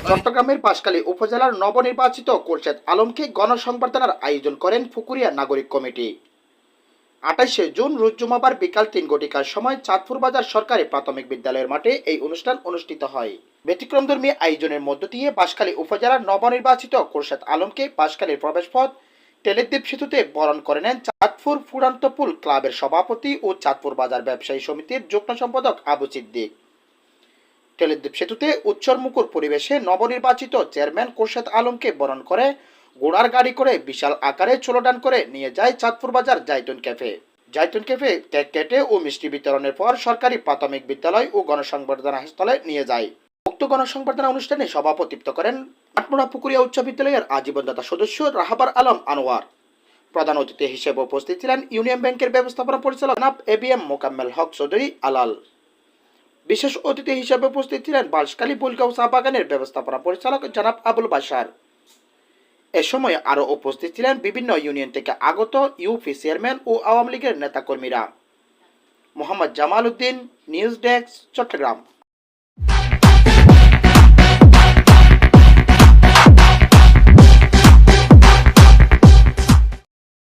চট্টগ্রামের বাঁশখালী উপজেলার নবনির্বাচিত খোরশেদ আলমকে গণসংবর্ধনার আয়োজন করেন ফুকুরিয়া নাগরিক কমিটি। ২৮শে জুন রোজ জুমাবার বিকাল ৩ ঘটিকার সময় চাঁদপুর বাজার সরকারি প্রাথমিক বিদ্যালয়ের মাঠে এই অনুষ্ঠান অনুষ্ঠিত হয়। ব্যতিক্রমধর্মী আয়োজনের মধ্য দিয়ে বাঁশখালী উপজেলার নবনির্বাচিত খোরশেদ আলমকে বাঁশখালীর প্রবেশপথ টেলিদ্বীপ সেতুতে বরণ করে নেন চাঁদপুর ফুরান্তপুল ক্লাবের সভাপতি ও চাঁদপুর বাজার ব্যবসায়ী সমিতির যুগ্ম সম্পাদক আবু সিদ্দিক। টেলিদ্বীপ সেতুতে উৎসবমুখর পরিবেশে নবনির্বাচিত চেয়ারম্যান খোরশেদ আলমকে বরণ করে ঘোড়ার গাড়ি করে বিশাল আকারে চোলোডান করে নিয়ে যায় চাঁদপুর বাজার জাইতুন ক্যাফে। জাইতুন ক্যাফে কেক কেটে ও মিষ্টি বিতরণের পর সরকারি প্রাথমিক বিদ্যালয় ও গণসংবর্ধনা স্থলে নিয়ে যায়। উক্ত গণসংবর্ধনা অনুষ্ঠানে সভাপতিত্ব করেন আটমোড়া পুকুরিয়া উচ্চ বিদ্যালয়ের আজীবনদাতা সদস্য রাহাবার আলম আনোয়ার। প্রধান অতিথি হিসেবে উপস্থিত ছিলেন ইউনিয়ন ব্যাংকের ব্যবস্থাপনা পরিচালক জনাব এবিএম মোকাম্মেল হক চৌধুরী আলাল। বিশেষ অতিথি হিসেবে উপস্থিত ছিলেন বাঁশখালী বুলগাঁও চা বাগানের ব্যবস্থাপনা পরিচালক জনাব আবুল বাশার। এ সময় আরও উপস্থিত ছিলেন বিভিন্ন ইউনিয়ন থেকে আগত ইউপি চেয়ারম্যান ও আওয়ামী লীগের নেতাকর্মীরা। Mohammad Jamal Uddin, news desk, Chittagong.